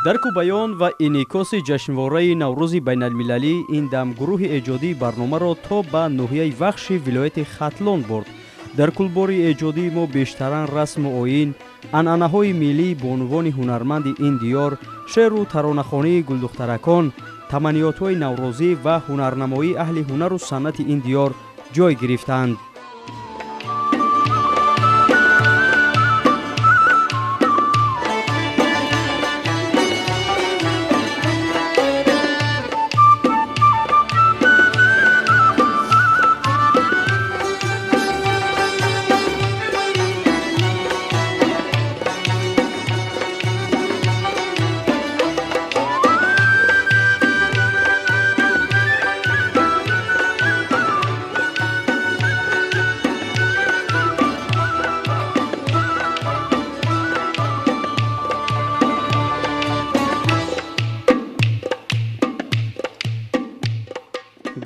дарку баён ва инъикоси ҷашнвораи наврӯзи байналмилалӣ ин дам гурӯҳи эҷодии барномаро то ба ноҳияи вахши вилояти Хатлон бурд. дар кулбори эҷодии мо бештаран расму оин, анъанаҳои миллӣ бо унвони ҳунарманди ин диёр, шеъру таронахонии гулдухтаракон, таманиётҳои наврӯзӣ ва ҳунарнамоии аҳли ҳунару санъати ин диёр ҷой гирифтаанд.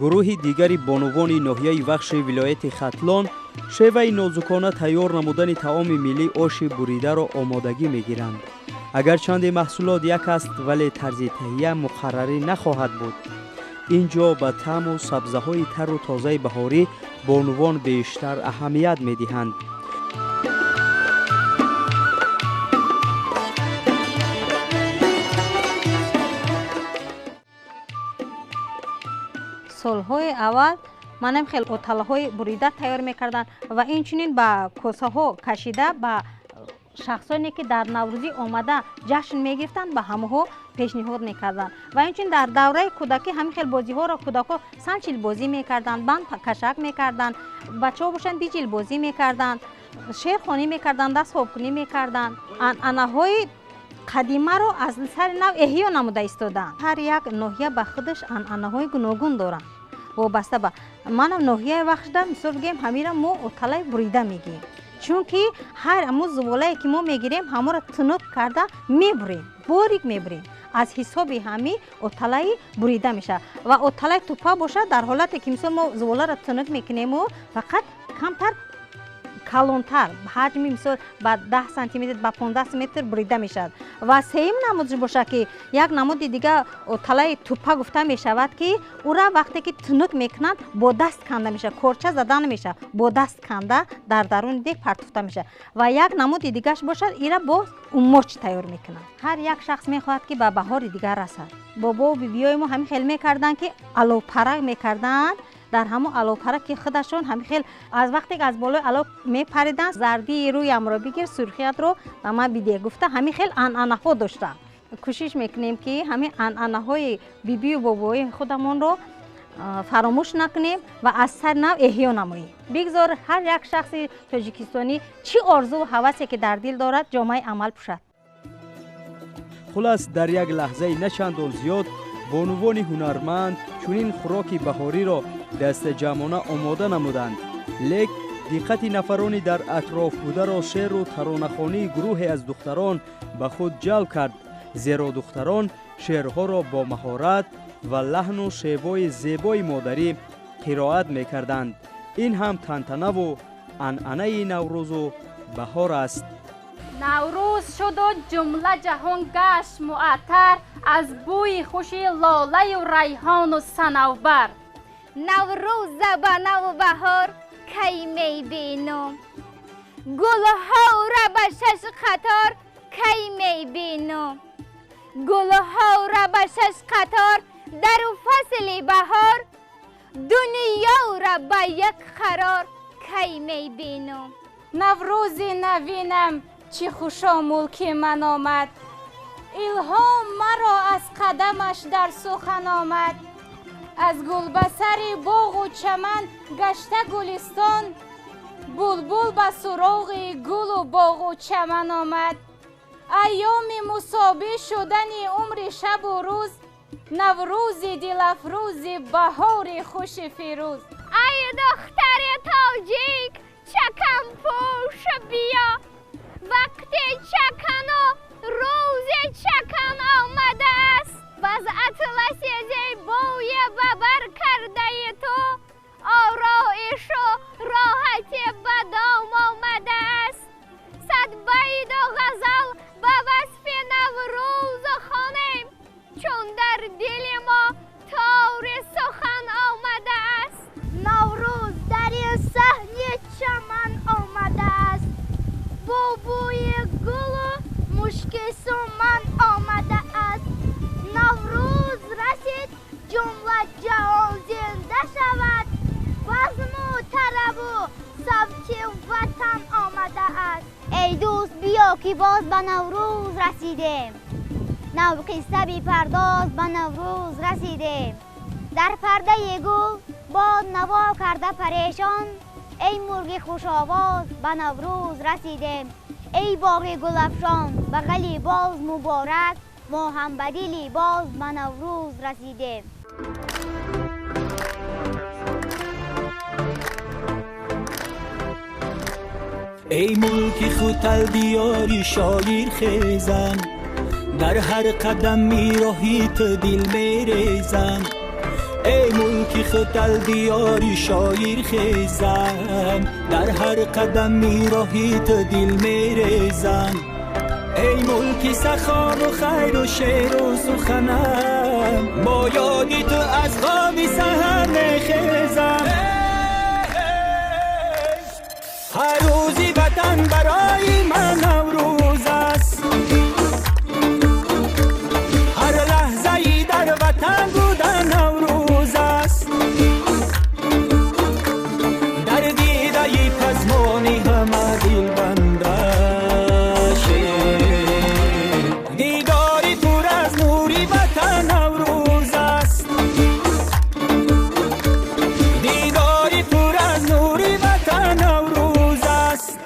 гурӯҳи дигари бонувони ноҳияи вахши вилояти Хатлон шеваи нозукона тайёр намудани таоми миллӣ оши буридаро омодагӣ мегиранд. агарчанде маҳсулот як аст, вале тарзи таҳия муқаррарӣ нахоҳад буд. ин ҷо ба таъму сабзаҳои тару тозаи баҳорӣ бонувон бештар аҳамият медиҳанд. солҳои аввал манам хел оталаҳои бурида тайёр мекарданд ва инчунин ба косаҳо кашида ба шахсоне ки дар наврӯзӣ омада ҷашн мегирифтанд ба ҳамаҳо пешниҳод мекарданд ва инчунин дар давраи кӯдакӣ ҳамин хел бозиҳоро кӯдакҳо санчилбозӣ мекарданд, банд кашак мекарданд, бачаҳо бошанд биҷилбозӣ мекарданд, шерхонӣ мекарданд, дастхобкунӣ мекарданд. анъанаҳои қадимаро аз сари нав эҳё намуда истоданд. ҳар як ноҳия ба худаш анъанаҳои гуногун доранд. вобаста ба манам ноҳияи вахшда мисол бигем ҳамира мо оталаи бурида мегием, чунки ҳар аму зуволае ки мо мегирем ҳаморо тунук карда мебурем, борик мебурем. аз ҳисоби ҳами оталаи бурида мешавад ва оталаи тупа бошад дар ҳолате ки мисол мо зуволаро тунук мекунему фақат камтар калонтар ҳаҷми мисол ба 10 сантиметр ба 15 сантиметр бурида мешавад. ва сеюм намудш бошад ки як намуди дигар оталаи тупа гуфта мешавад ки ура вақте ки тунук мекунанд бо даст канда мешавад, корча зада намешавад, бо даст канда дар даруни дег партофта мешавад. ва як намуди дигарш бошад ира бо умоч тайёр мекунанд. ҳар як шахс мехоҳад ки ба баҳори дигар расад. бобо бибиёи мо ҳамин хел мекарданд ки аловпарак мекарданд. дар ҳамон аловпарак ки худашон ҳамин хел аз вақте ки аз болои алов мепариданд, зардии рӯямро бигир, сурхиятро ба ман бидеҳ гуфта ҳамин хел анъанаҳо доштанд. кӯшиш мекунем ки ҳамин анъанаҳои бибию бобои худамонро фаромӯш накунем ва аз сари нав эҳё намоем. бигзор ҳар як шахси тоҷикистонӣ чӣ орзуву ҳавасе ки дар дил дорад ҷомаи амал пӯшад. хулас дар як лаҳзаи начандон зиёд бонувони ҳунарманд чунин хӯроки баҳориро дастаҷамона омода намуданд. лек диққати нафарони дар атроф бударо шеъру таронахонии гурӯҳе аз духтарон ба худ ҷалб кард, зеро духтарон шеърҳоро бо маҳорат ва лаҳну шевои зебои модарӣ қироат мекарданд. ин ҳам тантанаву анъанаи наврӯзу баҳор аст. наврӯз шуду ҷумла ҷаҳон гашт муаттар аз бӯи хуши лолаю райҳону санавбар. наврӯз ба навбаҳор кай мебинум, гулҳоро ба шаш қатор кай мебинум, гулҳоро ба шаш қатор дару фасли баҳор, дунёро ба як қарор кай мебинум. наврӯзи навинам чӣ хушомул ки ман омад, илҳом маро аз қадамаш дар сухан омад. аз гулбасари боғу чаман гашта гулистон, булбул ба суроғи гулу боғу чаман омад. айёми мусобӣ шудани умри шабу рӯз, наврӯзи дилафрӯзи баҳори хуши фирӯз. ай духтари тоҷик чаканпӯш бия, вақти чакану рӯзи чакан омадааст. баз атласи зебои бабар кардаи ту, ороишу роҳати ба дом омадааст. сад байду ғазал ба васфи наврӯз хоне بیا که باز به نوروز رسیدیم، نو قصه بی پرداز به نوروز رسیدیم. در پرده گل باد نوا کرده پریشان، ای مرغ خوش آواز به نوروز رسیدیم. ای باغ گل افشان بغلی باز مبارک، ما هم به دلی باز به نوروز رسیدیم. ای ملک خوتل دیاری شایر خیزم، در هر قدم می راهی تو دل می ریزم. ای ملک خوتل دیاری شایر خیزم، در هر قدم می راهی تو دل می ریزم. ای ملک سخا و خیر و شعر و سخنم، با یادی تو از خواب سحر نخیزم. هر روزی وطن برای من نوروز است، هر لحظه ای در وطن بودن نوروز است. در دیده ای پزمانی همه دل بندش، دیداری پر از نوری وطن نوروز است، دیداری پر از نوری وطن نوروز است.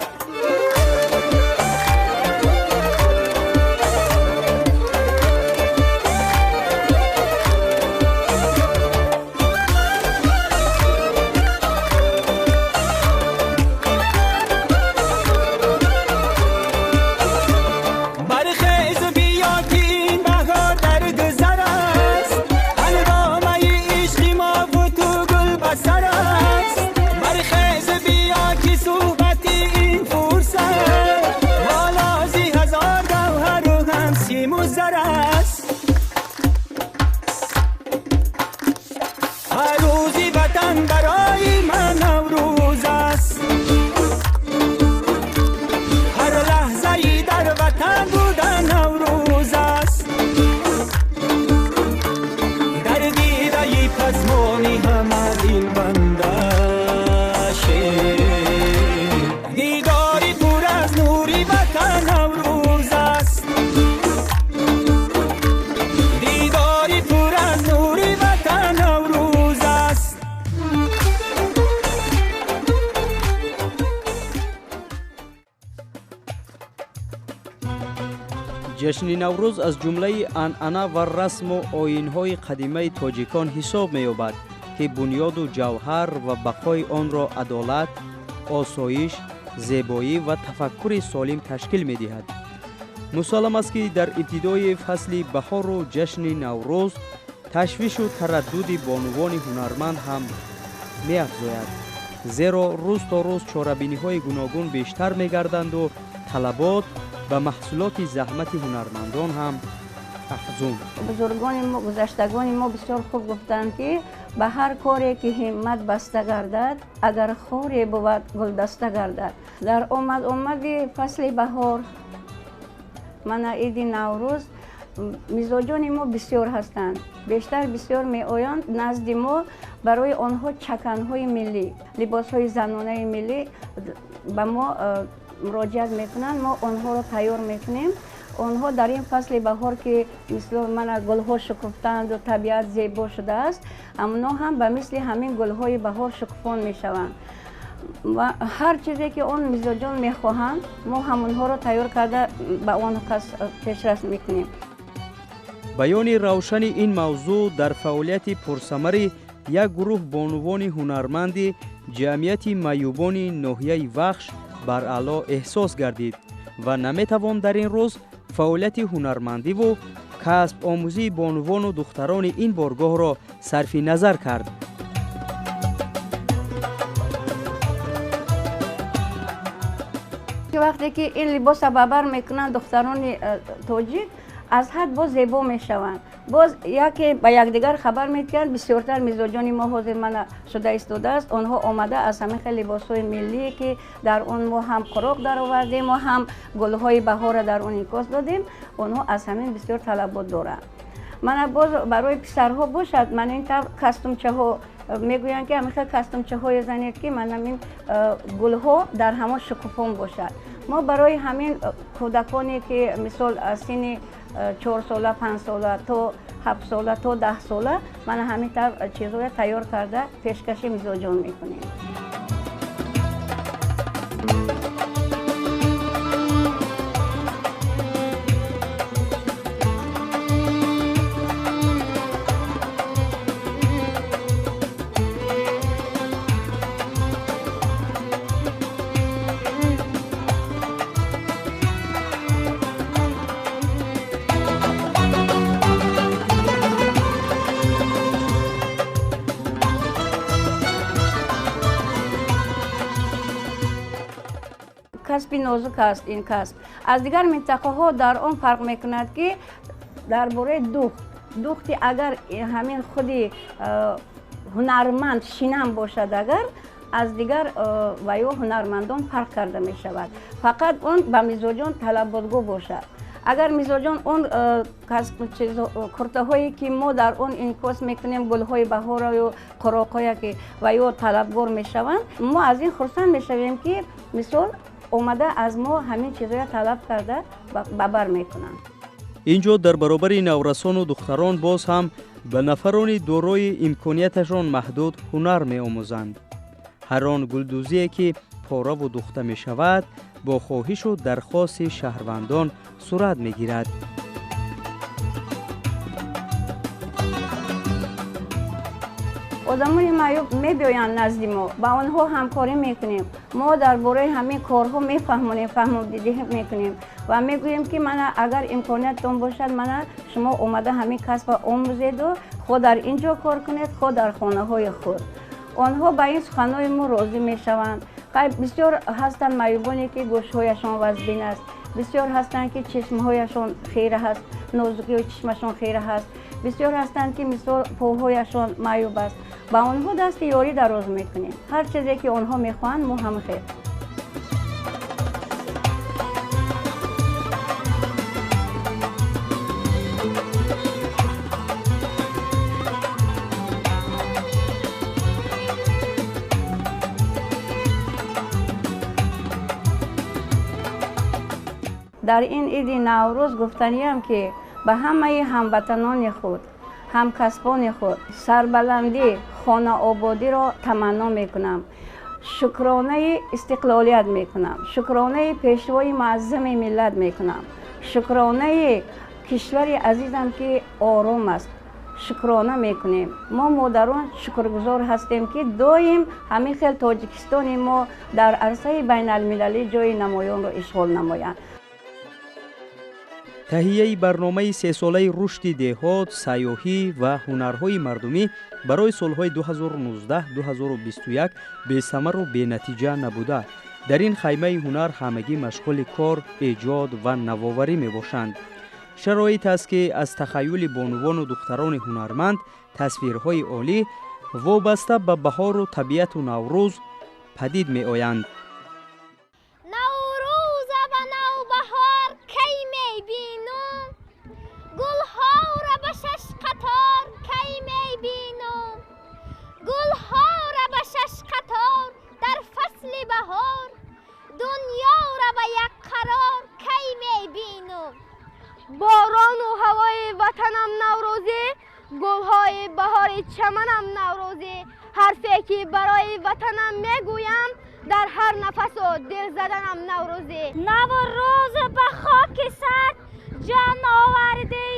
برخیز بیا که این بهار در گذر است، هنگامه عشق ما و تو گل بسر است. برخیز بیا که صحبت این فرصت، والازی هزار گوهر و هم سیم و زر است. هر روزی وطن برای من نوروز است، هر لحظه ای در وطن بودن نوروز است. در دیده ای پزمانی همه دل بندش، دیداری پر از نوری وطن نوروز است، دیداری پر از نوری وطن نوروز است. جشن نوروز از جمله عنعنه و رسم و آیین‌های قدیمی تاجیکان حساب می‌یابد که بنیاد و جوهر و بقای آن را عدالت، آسایش، زیبایی و تفکر سالم تشکیل می‌دهد. مسلم است که در ابتدای فصل بهار و جشن نوروز تشویش و تردد بانوان هنرمند هم می‌افزاید، زیرا روز تا روز چاره‌بینی‌های گوناگون بیشتر می‌گردند و طلبات و محصولات زحمت هنرمندان هم افزون. بزرگان ما، گذشتگان ما بسیار خوب گفتند که به هر کاری که همت بسته گردد، اگر خوری بود گلدسته گردد. در آمد فصل بهار، من عید نوروز، مزاجان ما بسیار هستند، بیشتر بسیار می آیند نزد ما. برای آنها چکنهای ملی، لباسهای زنانه ملی به ما مراجعت میکنند، ما آنها را تیار میکنیم. آنها در این فصل بهار که مثل من گلها شکفتند و طبیعت زیبا شده است، اما هم به مثل همین گلهای بهار شکفان میشوند و هر چیزی که آن مزاجان میخواهند ما همونها را تیار کرده به آن پیشرفت میکنیم. بیان روشن این موضوع در فعالیت پرثمر یک گروه بانوان هنرمند جمعیت میوبان ناحیه وخش بر اعلی احساس گردید و نمیتوان در این روز فعالیت هنرمندی و کسب آموزی بانوان و دختران این بارگاه را صرف نظر کرد. وقتی که این لباس ببر میکنند دختران تاجیک، از حد باز زیبا میشوند. باز یکی به یکدیگر خبر میدهند، بسیارتر مزاجان ما حاضر من شده ایستاده است. آنها آمده از همه لباس‌های ملی که در آن ما هم خوراک در آوردیم و هم گل‌های بهار در آن انعکاس دادیم، آنها از همین بسیار طلبات دارند. من باز برای پسرها باشد، من این طور کاستومچه ها میگویند که همیشه کاستومچه های زنید که من همین گل‌ها در همه شکوفان باشد. ما برای همین کودکانی که مثال از سن 4 ساله 5 ساله تا 7 ساله تا 10 ساله من همین چیزها تیار کرده پیشکش میزوجان میکنیم. کسبی نازک است این کسب. از دیگر منطقه ها در آن فرق میکند که درباره دوختی اگر همین خودی هنرمند شینم باشد اگر از دیگر و یا هنرمندان فرق کرده می شود. فقط اون به میزوجان طلباتگو باشد. اگر میزوجان اون کرته هایی که ما در اون انعکاس میکنیم گل های بهار و قراق هایی که و یا طلبگار می شوند ما از این خرسند می شویم که مثال اومده از ما همین چیزهای طلب کرده ببر میکنند. اینجا در برابر نورسان و دختران باز هم به نفران دارای امکانیتشان محدود هنر می آموزند. هر آن گلدوزی که پاره و دوخته می شود با خواهش و درخواست شهروندان صورت می گیرد. آدمای معیوب می‌بیایند نزد ما با آنها همکاری میکنیم. ما درباره همین کارها میفهمونیم فهمیدگی میکنیم و میگوییم که من اگر امکانیتتون باشد من شما اومده همین کسب آموزید و خود در اینجا کار کنید خود در خانه های خود. آنها با این سخنهای ما راضی میشوند. بسیار هستند معیوبانی که گوشهایشان وزبین است، بسیار هستند که چشمهایشان خیره هست، نازکی و چشمشان خیره هست، بسیار هستند که مثل پاهایشان معیوب است. با آنها دست یاری دراز میکنیم. هر چیزی که آنها میخواهند ما هم خیر. در این عید نوروز گفتنیم که به همه هموطنان خود، همکسبان خود سربلندی خانه آبادی را تمنا میکنم. شکرانه استقلالیت میکنم. شکرانه پیشوای معظم ملت میکنم. شکرانه کشور عزیزم که آرام است. شکرانه میکنیم. ما مادران شکرگزار هستیم که دائم همین خیل تاجیکستان ما در عرصه بین المللی جای نمایان را اشغال نمایند. تهیه برنامه 3 ساله رشد دهات، سیاحی و هنرهای مردمی برای سالهای 2019-2021 به ثمر و به نتیجه نبوده. در این خیمه هنر همگی مشغول کار، ایجاد و نوآوری می باشند. شرایط است که از تخیل بانوان و دختران هنرمند تصویرهای عالی وابسته به بهار و طبیعت و نوروز پدید می آیند. باران و هوای وطنم نوروزی، گلهای بهار چمنم نوروزی. حرفی که برای وطنم میگویم در هر نفس و دل زدنم نوروزی. نوروز به خاک سر جان آوردی،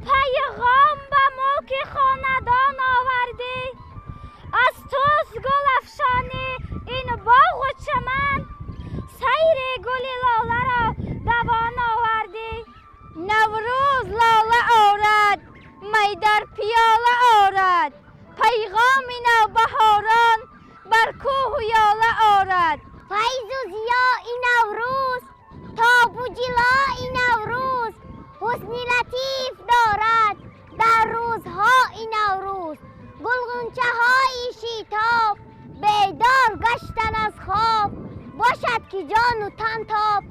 پیغام به ملک خاندان آوردی. از توست گل افشانی این باغ و چمن، سیر گل لاله را دوان آوردی. نوروز لاله آرد، می در پیاله آرد، پیغام نوبهاران بر کوه و یاله آرد. فیض و ضیا این نوروز، تاب و جلا این نوروز، حسن لطیف دارد در روزها این نوروز. گلغنچه های شیتاب بیدار گشتن از خواب، باشد که جان و تن تاب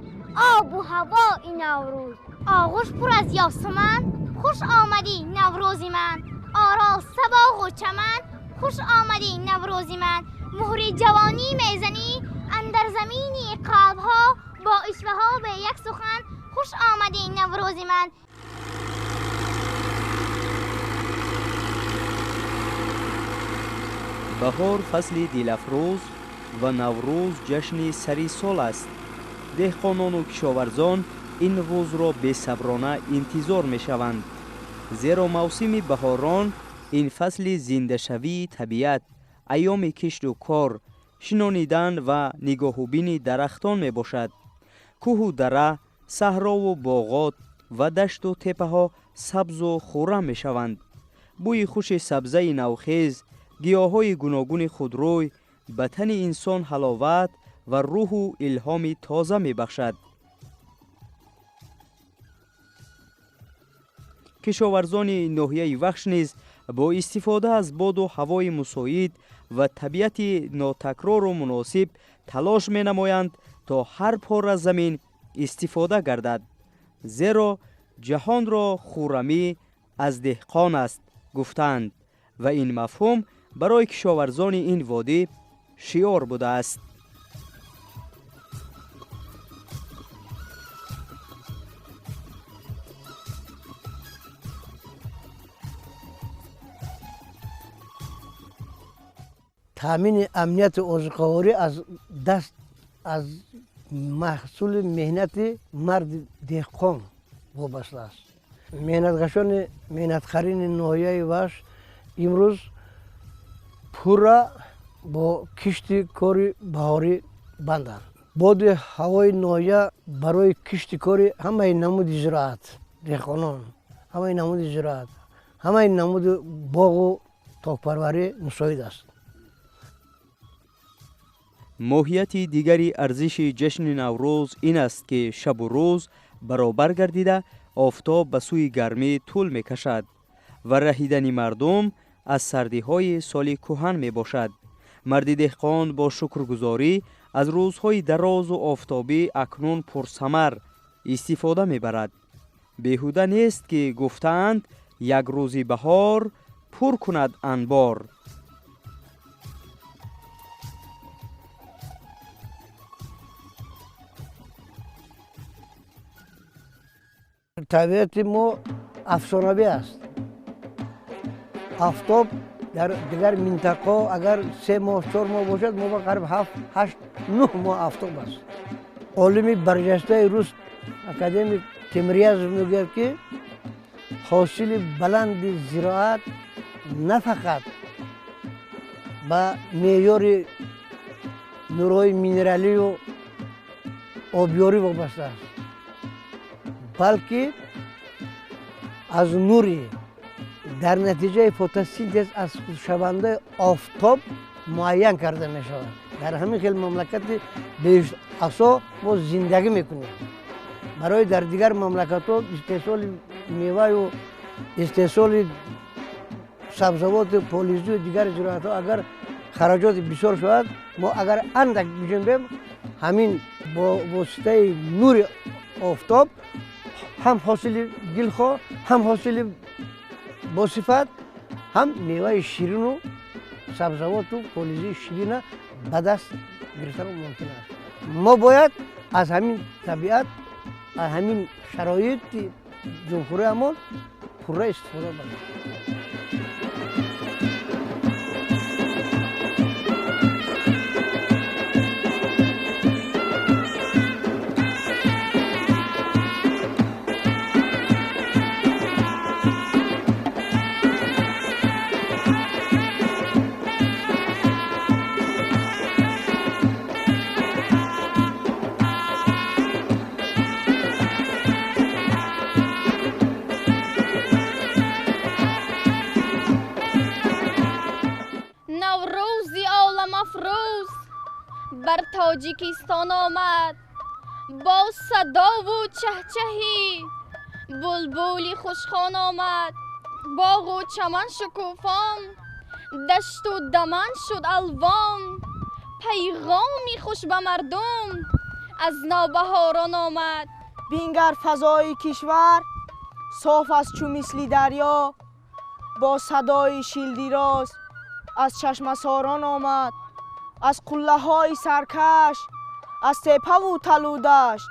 آب و هوا این نوروز. آغوش پر از یاسمن، خوش آمدی نوروزی من. آراسته باغ و چمن، خوش آمدی نوروزی من. مهر جوانی میزنی اندر زمینی قلبها، با اشوه ها به یک سخن خوش آمده این نوروز من. بهار فصل دلافروز و نوروز جشن سری سال است. دهقانان و کشاورزان این روز را بی‌صبرانه انتظار می‌شوند. زیرا موسم بهاران این فصل زنده شوی طبیعت، ایام کشت و کار، شنانیدن و نگاه‌بین درختان میباشد. کوه و دره، صحرا و باغات و دشت و تپه‌ها سبز و خرم میشوند. بوی خوش سبزه نوخیز، گیاهای گوناگون خودروی به تن انسان حلاوت و روح و الهام تازه میبخشد. کشاورزان ناحیه وخش نیز با استفاده از باد و هوای مساعد و طبیعت ناتکرار و مناسب تلاش می نمایند تا هر پاره زمین استفاده گردد. زیرا جهان را خرمی از دهقان است گفتند و این مفهوم برای کشاورزان این وادی شعار بوده است. تامین امنیت عضوکاری از دست از محصول مهنت مرد دهقان وابسته است. مهنتکشان مهنتخرین ناحیه وش امروز پورا با کشت کاری بهاری بندند. باد هوای ناحیه برای کشت کاری همه نمود زراعت دهقانان، همه نمود زراعت، همه نمود باغ و تاکپروری مساعد است. ماهیت دیگری ارزش جشن نوروز این است که شب و روز برابر گردیده آفتاب به سوی گرمی طول می کشد و رهیدن مردم از سردی های سال کهن می باشد. مرد دهقان با شکرگزاری از روزهای دراز و آفتابی اکنون پرثمر استفاده می برد. بیهوده نیست که گفتند یک روزی بهار پر کند انبار. طبیعت ما افسانه‌ای است. آفتاب در دیگر منطقه اگر 3 ماه 4 ماه باشد ما قریب 7 8 9 ماه آفتاب است. عالمی برجسته روز اکادمی تمریاز میگه که حاصل بلند زراعت نه فقط با معیار نورهای مینرالی و آبیاری وابسته است، بلکه از نوری در نتیجه فتوسینتز از شونده آفتاب معین کرده می شود. در همین خیلی مملکت بیشتر اسا ما زندگی میکنیم. برای در دیگر مملکت ها استحصال میوه و استحصال سبزوات پولیزی و دیگر زراعت ها اگر خراجات بسیار شود، ما اگر اندک بجنبیم همین با واسطه نور آفتاب هم حاصل گلخواه، هم حاصل با صفت، هم میوه شیرین و سبزوات و پولیزی شیرین به دست گرفتن ممکن است. ما باید از همین طبیعت، از همین شرایط جمهوری امان پوره استفاده کنیم. بر تاجیکستان آمد با صدا و چهچهی، بلبلی خوشخوان آمد باغ و چمن شکوفان، دشت و دمن شد الوان، پیغامی خوش به مردم از نوبهاران آمد. بینگر فضای کشور صاف از چو مثل دریا، با صدای شیلدیراز از چشم ساران آمد. از قله های سرکش аз тепаву талу дашт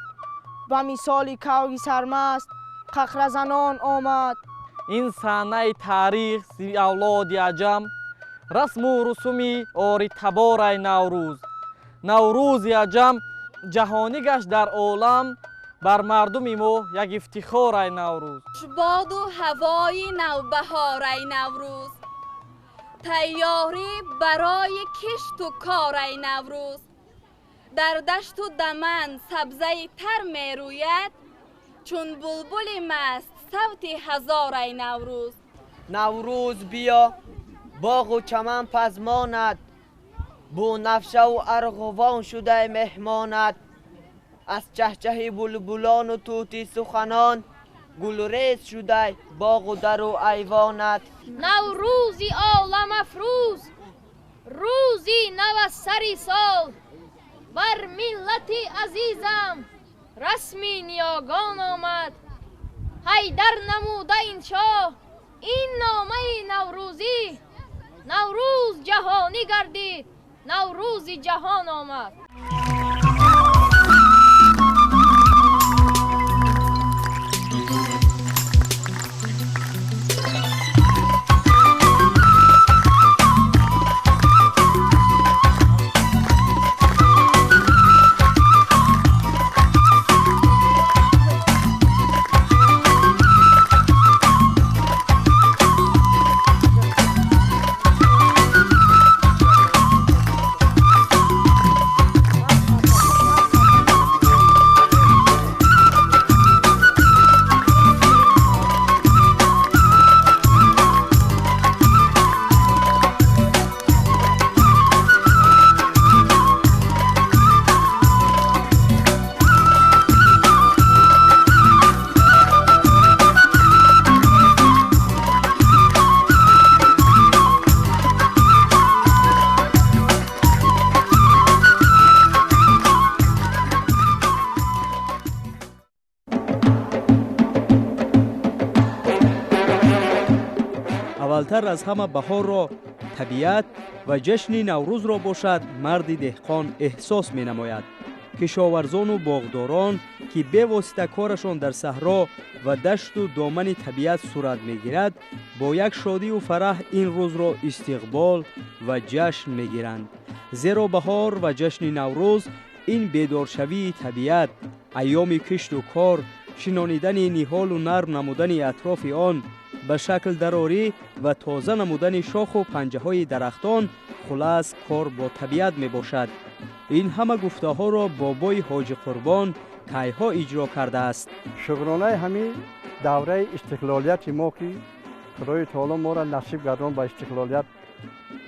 ба мисоли кавги сармаст қақразанон омад. ин саҳнаи таърих зи авлоди аҷам расму русуми ори табораи наврӯз. наврӯзи аҷам ҷаҳонӣ гашт дар олам, бар мардуми мо як ифтихорай наврӯз. боду ҳавои навбаҳорай наврӯз, тайёрӣ барои кишту корай наврӯз. дар дашту даман сабзаи тар мерӯяд, чун булбули маст савти ҳазорай наврӯз. наврӯз биё боғу чаман пазмонад, бу нафшаву арғувон шудай меҳмонад. аз чаҳчаҳи булбулону тӯти суханон, гулрез шудай боғу дару айвонад. наврӯзи оламафрӯз, рӯзи навассари сол, бар миллати азизам расми ниёгон омад. ҳайдар намуда иншоҳ ин номаи наврӯзӣ, наврӯз ҷаҳонӣ гардид, наврӯзи ҷаҳон омад. аввалтар аз ҳама баҳорро, табиат ва ҷашни наврӯзро бошад марди деҳқон эҳсос менамояд. кишоварзону боғдорон ки бевосита корашон дар саҳро ва дашту домани табиат сурат мегирад, бо як шодию фараҳ ин рӯзро истиқбол ва ҷашн мегиранд. зеро баҳор ва ҷашни наврӯз ин бедоршавии табиат, айёми кишту кор, шинонидани ниҳолу нарм намудани атрофи он, ба шакл дарорӣ ва тоза намудани шоху панҷаҳои дарахтон, хулас кор бо табиат мебошад. ин ҳама гуфтаҳоро бобои ҳоҷи Қурбон кайҳо иҷро кардааст. шукронаи ҳамин давраи истиқлолияти мо ки худои таоло моро насиб гардон ба истиқлолият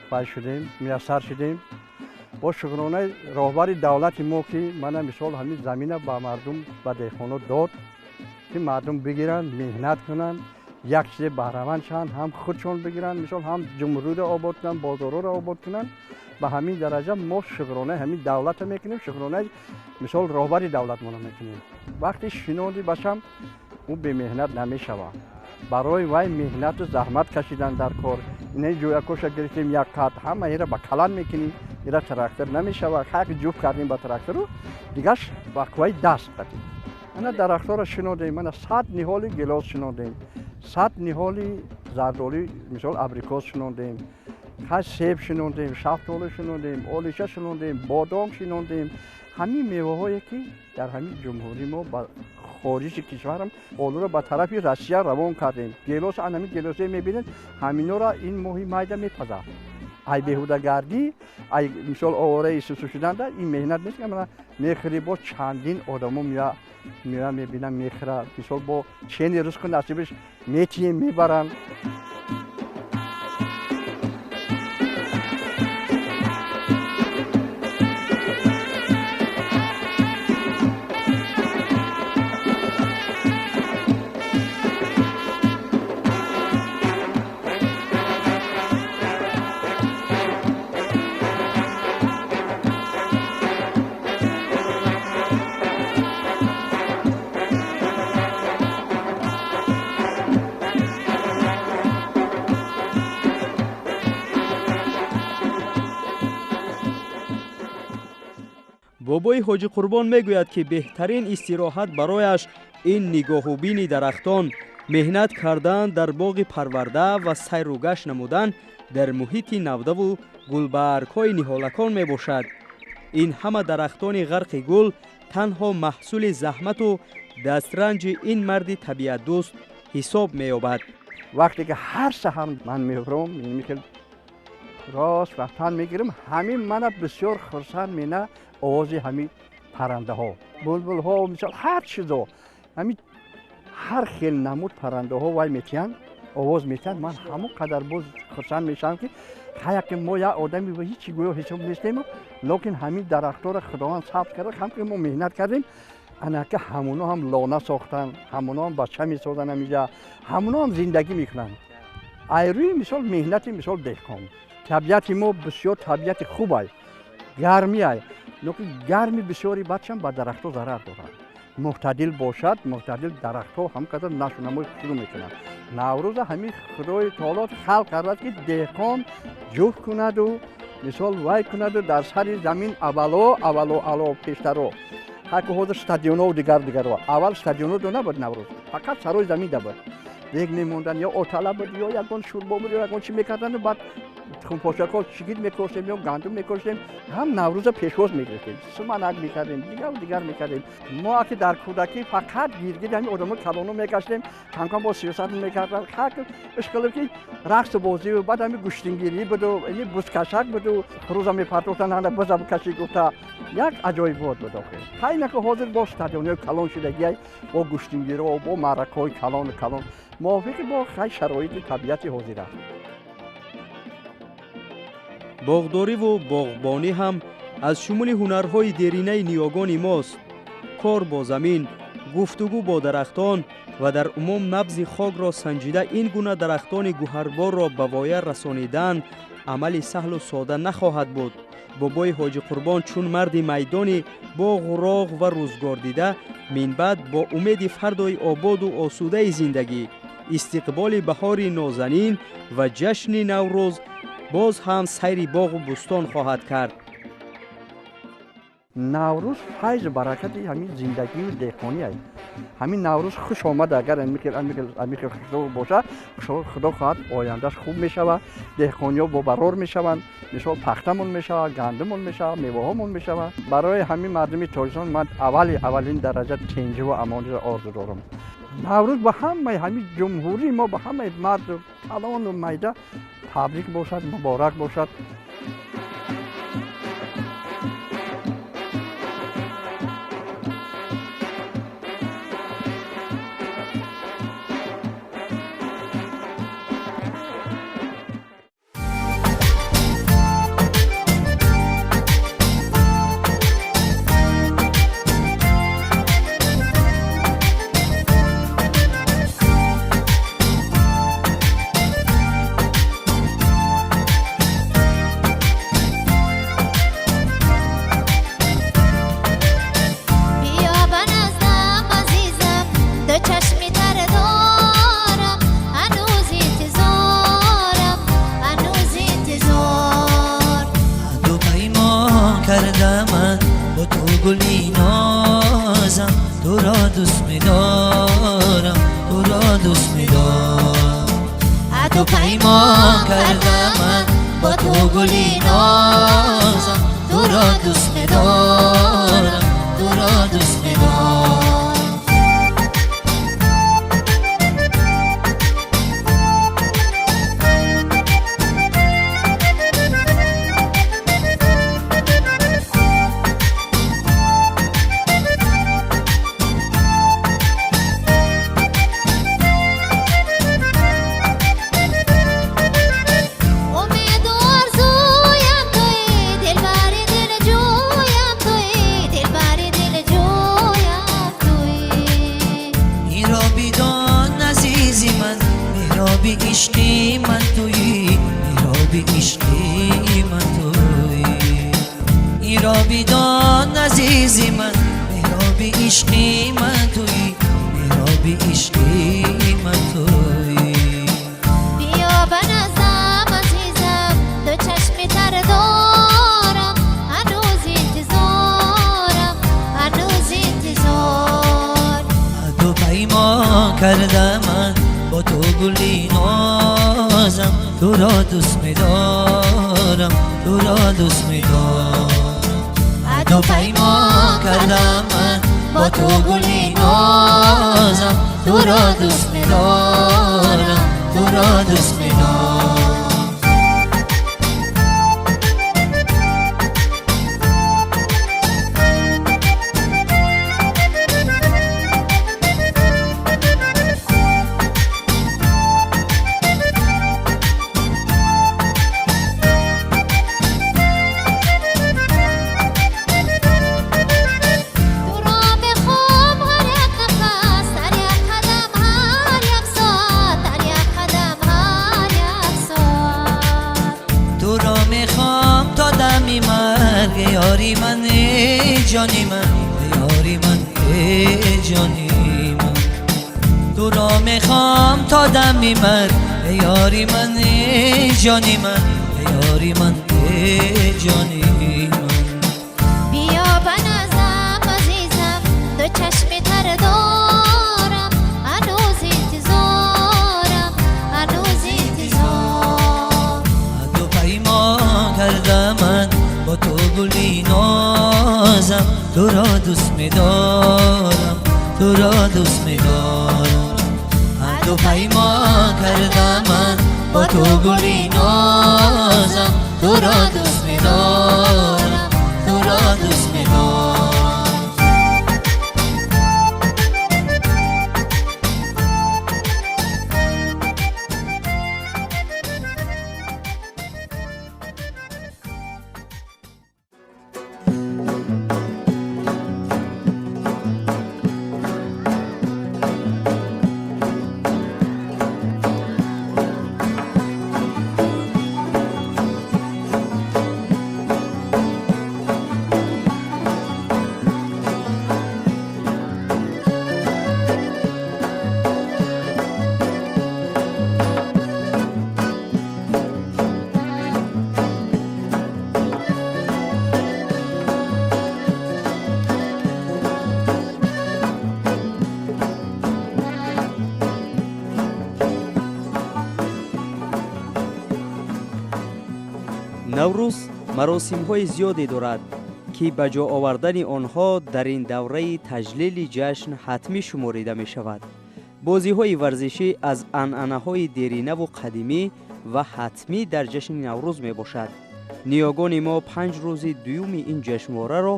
пай шудем, муяссар шудем. бо шукронаи роҳбари давлати мо ки мана мисол ҳамин замина ба мардум, ба деҳқоно дод ки мардум бигиранд, меҳнат кунанд, як чизе баҳраманд шаванд, ҳам худшон бигиранд, мисол ҳам ҷумҳуриро обод кунанд, бозорҳоро обод кунанд. ба ҳамин дараҷа мо шукронаи ҳамин давлата мекунем, шукронаи мисол роҳбари давлатмона мекунем. вақте шиноди башам ӯ бемеҳнат намешавад. барои вай меҳнату заҳмат кашидан дар кор. инаи ҷӯякоша гирифтем як қат, ҳамаира ба калан мекунем, ира трактор намешавад. ҳак ҷуфт кардем ба трактору, дигаш ба қувваи даст кардем. ана дарахтҳоро шинодем, мана 100 ниҳоли гилос шинодем, 100 ниҳоли зардолӣ, мисол абрикос шинодем, себ шинодем, шафтолӣ шинодем, олиша шинодем, бодом шинодем. ҳамин меваҳое ки дар ҳамин ҷумҳурӣ мо ба хориҷи кишварам олуро ба тарафи Россия равон кардем. гелос ҳамин гелосе мебинед, ҳаминора ин моҳи майда мепазад. ай беҳудагардӣ, ай мисол овораи сусу шуданда ин меҳнат нест ки мана мехӯри бо чандин одамо мева мебинам мехӯрад. мисол бо чени ризқу насибиш метием мебаранд. бобои ҳоҷи қурбон мегӯяд ки беҳтарин истироҳат барояш ин нигоҳубини дарахтон, меҳнат кардан дар боғи парварда ва сайру гашт намудан дар муҳити навдаву гулбаргҳои ниҳолакон мебошад. ин ҳама дарахтони ғарқи гул танҳо маҳсули заҳмату дастранҷи ин марди табиатдӯст ҳисоб меёбад. вақте ки ҳар саҳар ман мебурам рост вақтан мегирам, ҳамин мана бисёр хурсанд мена овози ҳамин паррандаҳо, булбулҳо, мисол ҳар чизо, ҳамин ҳар хел намуд паррандаҳо вай метиҳанд, овоз метиҳанд. ман ҳамон қадар боз хурсанд мешавам ки ҳая ки мо як одами ва ҳичи гӯё ҳисоб нестему, лекин ҳамин дарахтҳоро худованд сабз карда, ҳам ки мо меҳнат кардем, анака ҳамуно ҳам лона сохтанд, ҳамуно ҳам бача месозанд, ҳаминҷа ҳамуно ҳам зиндагӣ мекунанд. айрӯи мисол меҳнати мисол деҳқон, табиати мо бисёр табиати хуб аст, гармӣ аст, лекин гарми бисёри бачам ба дарахтҳо зарар дорад. муътадил бошад, муътадил дарахтҳо ҳам қадар нашунамои шурӯъ мекунанд. наврӯза ҳамин худои таоло халқ кардад ки деҳқон ҷуҳд кунаду мисол вай кунаду дар сари замин аввало пештаро. ҳаку ҳозир стадионҳо дигаро. аввал стадионҳо набуд наврӯз, фақат сарои замин да буд. дег мемондан, ё отала буд, ё ягон шурбо буд, ё ягон чӣ мекардан, баъд тухмпошакҳо чигит мекоштем, ё гандум мекоштем, ҳам наврӯза пешвоз мегирифтем, суманак мекардем, дигар мекардем. мо аки дар кӯдакӣ фақат гиргиди ҳамин одамо калону мегаштем, камкам бо сиёсат мекардам, ҳак ишқилиб ки рақсу бозию, баъд ҳамин гӯштингирӣ буду, ини бузкашак буду, рӯза мепартохтанд, ҳана буза кашӣ гуфта, як аҷоибот буд охир. ҳайна ки ҳозир бо стадионҳои калон шудагиай, бо гӯштингиро, бо маъракаҳои калон мувофиқи бо хай шароити табиати ҳозир аст. боғдориву боғбонӣ ҳам аз шумули ҳунарҳои деринаи ниёгони мост. кор бо замин, гуфтугӯ бо дарахтон ва дар умум набзи хокро санҷида ин гуна дарахтони гӯҳарборро ба воя расонидан амали саҳлу сода нахоҳад буд. бобои ҳоҷи қурбон чун марди майдони боғу роғ ва рӯзгордида минбаъд бо умеди фардои ободу осудаи зиндагӣ, истиқболи баҳори нозанин ва ҷашни наврӯз боз ҳам сайри боғу бӯстон хоҳад кард. наврӯз файзу баракати ҳамин зиндагию деҳқонӣ аст. ҳамин наврӯз хуш омад, агар амихел худо бошад, худо хоҳад ояндаш хуб мешавад, деҳқониҳо бобарор мешаванд, мисол пахтамон мешавад, гандумон мешавад, меваҳомон мешавад. барои ҳамин мардуми тоҷикистон ман аввалин дараҷа тинҷиву амони орзу дорам. наврӯз ба ҳамаи ҳамин ҷумҳурии мо, ба ҳамаи марду калону майда табрик бошад, муборак бошад. دو چشم تر دارم هنوز انتظارم کردم من با تو گلی نازم تو را دوست می‌دارم تو را دوست می‌دارم عهد و پیمان کردم من با تو گلی نازم تو را دوست می‌دارم تو را دوست می‌دارم یاری من جانی من یاری من جانی من تو را میخوام تا دم مرگ یاری من جانی من یاری من جانی من بیا بنازم عزیزم دو چشم تر دارم هنوز انتظارم هنوز انتظار عهد و پیمان کردم من با تو گلی نازم تو را دوست می‌دارم تو را دوست می‌دارم عهد و پیمان کردم من با تو گلی نازم تو را دوست می‌دارم تو را دوست می‌دارم наврӯз маросимҳои зиёде дорад ки ба ҷо овардани онҳо дар ин давраи таҷлили ҷашн ҳатмӣ шуморида мешавад. бозиҳои варзишӣ аз анъанаҳои деринаву қадимӣ ва ҳатмӣ дар ҷашни наврӯз мебошад. ниёгони мо 5 рӯзи дуюми ин ҷашнвораро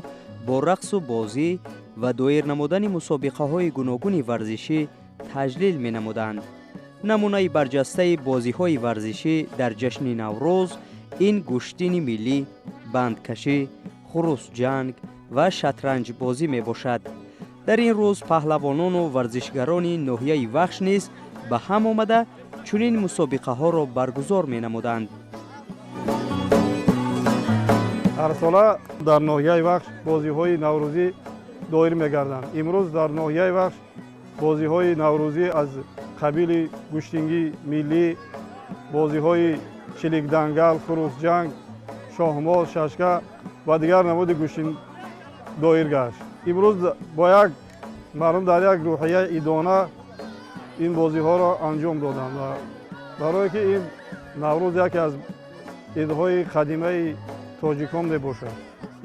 бо рақсу бозӣ ва доир намудани мусобиқаҳои гуногуни варзишӣ таҷлил менамуданд. намунаи барҷастаи бозиҳои варзишӣ дар ҷашни наврӯз ин гӯштини миллӣ, бандкашӣ, хурусҷанг ва шатранҷбозӣ мебошад. дар ин рӯз паҳлавонону варзишгарони ноҳияи вахш низ ба ҳам омада чунин мусобиқаҳоро баргузор менамуданд. ҳарсола дар ноҳияи вахш бозиҳои наврӯзӣ доир мегарданд. имрӯз дар ноҳияи вахш бозиҳои наврӯзӣ аз қабили гӯштингӣ миллӣ, бозиҳои чиликдангал, хурусҷанг, шоҳмол, шашка ва дигар намуди гӯштин доир гашт. имрӯз бо як мардум дар як рӯҳияи идона ин бозиҳоро анҷом доданд ва барое ки ин наврӯз яке аз идҳои қадимаи тоҷикон мебошад.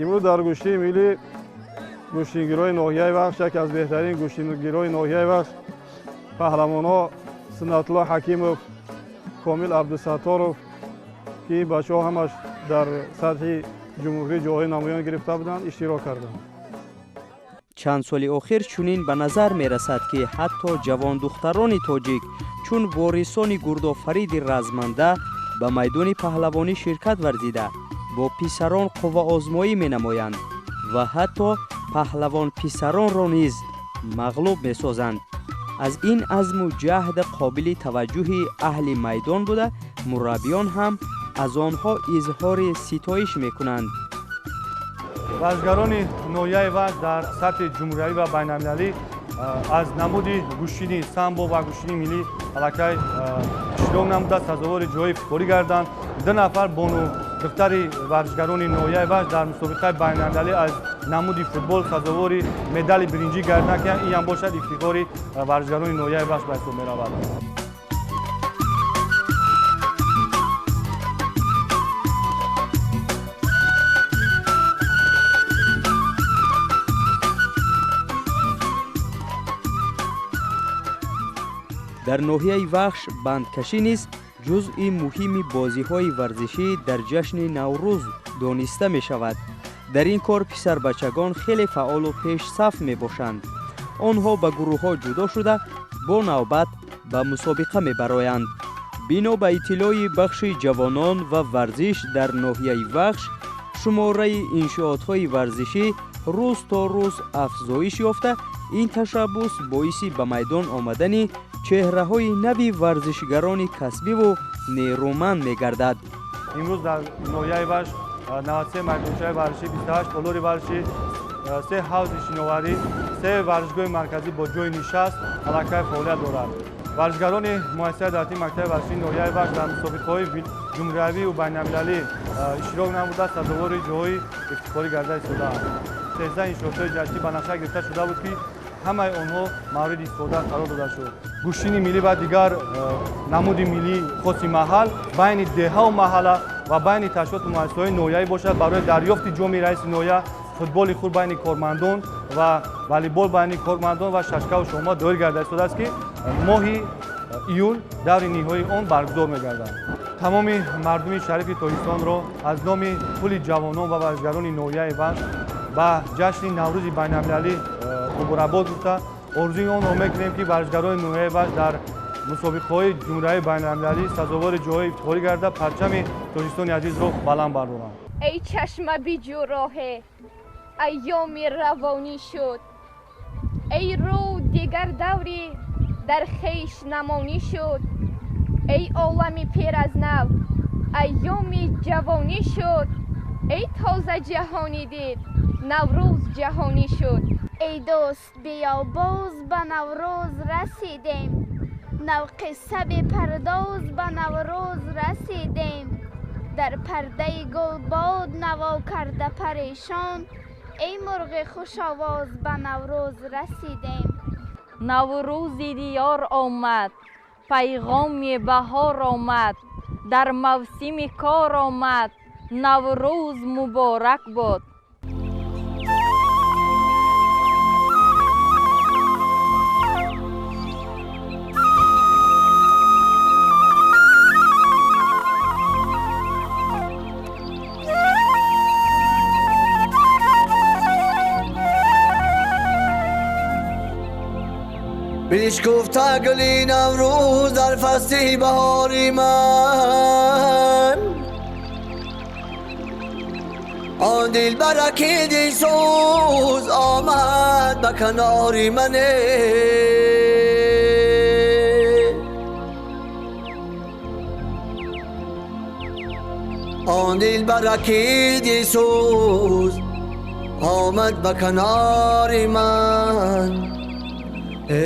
имрӯз дар гӯштини миллӣ гӯштингирои ноҳияи вахш яке аз беҳтарин гӯштингирои ноҳияи вахш паҳлавонҳо Синатулло Ҳакимов, Комил Абдусатторов ки ин бачаҳо ҳамаш дар сатҳи ҷумҳурӣ ҷойҳои намоён гирифта буданд, иштирок карданд. чанд соли охир чунин ба назар мерасад ки ҳатто ҷавондухтарони тоҷик чун ворисони гурдофариди разманда ба майдони паҳлавонӣ ширкат варзида бо писарон қувваозмоӣ менамоянд ва ҳатто паҳлавон писаронро низ мағлуб месозанд. аз ин азму ҷаҳд қобили таваҷҷӯҳи аҳли майдон буда мураббиён ҳам аз онҳо изҳори ситоиш мекунанд. варзишгарони ноҳияи вахш дар сатҳи ҷумҳуриявӣ ва байналмилалӣ аз намуди гӯштини самбо ва гӯштини миллӣ аллакай иштирок намуда сазовори ҷои фикорӣ гарданд. 2 нафар бону духтари варзишгарони ноҳияи вахш дар мусобиқаи байналмилалӣ аз намуди футбол сазовори медали биринҷӣ гардид ки ин ҳам бошад ифтихори варзишгарони ноҳияи бахш ба ҳисоб меравад. дар ноҳияи вахш бандкашӣ низ ҷузъи муҳими бозиҳои варзишӣ дар ҷашни наврӯз дониста мешавад. дар ин кор писарбачагон хеле фаъолу пешсаф мебошанд. онҳо ба гурӯҳҳо ҷудо шуда бо навбат ба мусобиқа мебароянд. бино ба иттилои бахши ҷавонон ва варзиш дар ноҳияи вахш, шумораи иншоотҳои варзишӣ рӯз то рӯз афзоиш ёфта, ин ташаббус боиси ба майдон омадани чеҳраҳои нави варзишгарони касбиву нерӯманд мегардад. имрӯз дар ноҳияи вахш 93 майдончаи варзишӣ, 28 толори варзишӣ, 3 ҳавзи шиноварӣ, 3 варзишгоҳи марказӣ бо ҷои нишаст аллакай фаъолият дорад. варзишгарони муассисаи даъвати мактаби варзишии ноҳияи вахш дар мусобиқаҳои ҷумҳуриявиву байналмилалӣ иштирок намуда сазовори ҷоҳои ифтихорӣ гарда истодаанд. 13 иншоотҳои ҷашнӣ ба нақша гирифта шуда буд ки ҳамаи онҳо мавриди истифода қарор дода шуд. гӯштини миллӣ ва дигар намуди миллии хоси маҳал байни деҳаву маҳалла ва байни таъсисоту муассисаҳои ноҳиявӣ бошад барои дарёфти ҷоми раиси ноҳия, футболи хурд байни кормандон ва волейбол байни кормандон ва шашкаву шома доир гарда истодааст ки моҳи июл даври ниҳоии он баргузор мегардад. тамоми мардуми шарифи тоҷикистонро аз номи пули ҷавонон ва варзишгарони ноҳияи вахш ба ҷашни наврӯзи байналмилалӣ муборакбод гуфта, орзуи онро мекунем ки варзишгарони ноҳияи вахш дар мусобиқаҳои ҷумҳуриявии байналмилалӣ сазовори ҷоҳои ифтихорӣ гарда парчами тоҷикистони азизро баланд бардоранд. ای چشم بیجراحه ایامی روانی شد، ای رو دیگر دوری در خیش نمانی شد، ای عالمی پیر از نو ایامی جوانی شد، ای تازه جهانی دید نوروز جهانی شد. ای دوست بیا باز به نوروز رسیدیم، نو قصه بپرداز به نوروز رسیدیم، در پرده گل باد نوا کرده پریشان، ای مرغ خوش آواز به نوروز رسیدیم. نوروزی دیار آمد، پیغامی بهار آمد، در موسم کار آمد، نوروز مبارک باد. بشکفته گلی نوروز در فصل بهاری من، آن دلبر که دلسوز آمد به کنار من. آن دلبر که دلسوز آمد به کنار من. ای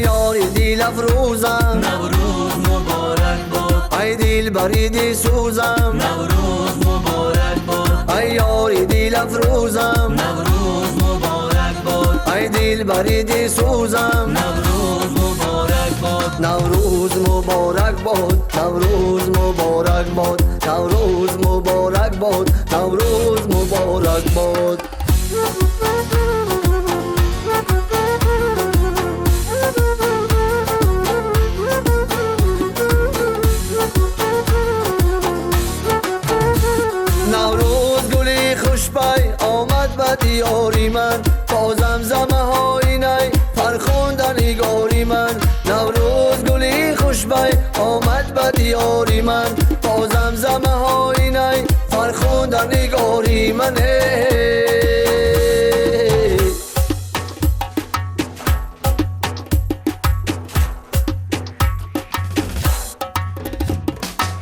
یاری دل افروزم نوروز مبارک باد، ای دل برید سوزم نوروز مبارک باد، ای یاری دل افروزم نوروز مبارک باد، ای دل برید سوزم نوروز مبارک باد. نوروز مبارک باد، نوروز مبارک باد، نوروز مبارک باد، نوروز مبارک باد. نوروز گلی خوشبای آمد به دیاری من، با زمزمه های نی فرخوند نگاری من. نوروز گلی خوشبای آمد به دیاری من، با زمزمه های نی فرخوند نگاری من.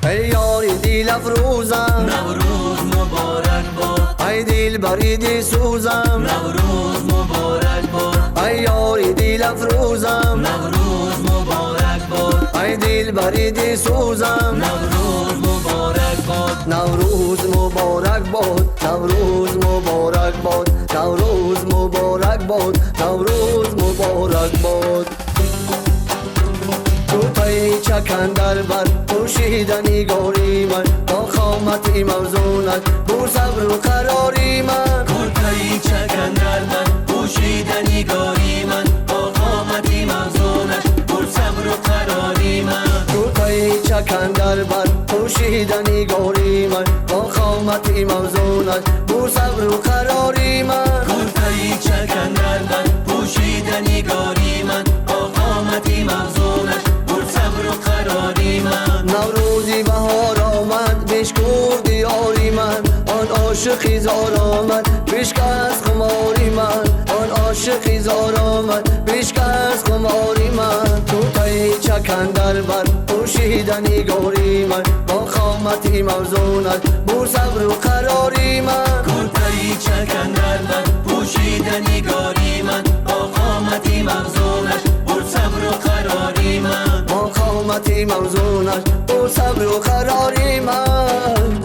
ای یاری دل افروزم نوروز مبارک باد، ای دل برید سوزم نوروز مبارک باد، ای یاری دل افروزم نوروز مبارک باد، ای دل برید سوزم نوروز مبارک باد. باد نوروز مبارک باد نوروز مبارک باد نوروز مبارک باد نوروز مبارک باد کوتای چکندر بر پوشیدنی گاری من با خامتی موزونت بر صبر و قراری من کوتای چکندر بر پوشیدنی گاری من با خامتی موزونت بر صبر و قراری من کوتای چکندر بر پوشیدنی گاری من با خامتی موزونت بر صبر و قراری من کوتای چکندر بر پوشیدنی گاری من با خامتی موزونت بر صبر و قراری من نوروزی بهار آمد بشکور دیاری من آن عاشقی زار آمد بشکست خماری من آن عاشقی زار آمد بشکست خماری من کوتای چکندر بر پوشیدنی گاری من با خامتی موزونت بر صبر و قراری من کوتای چکندر بر پوشیدنی گاری من با خامتی موزونت بر صبر و قراری من با خامتی موزونت بر صبر و قراری من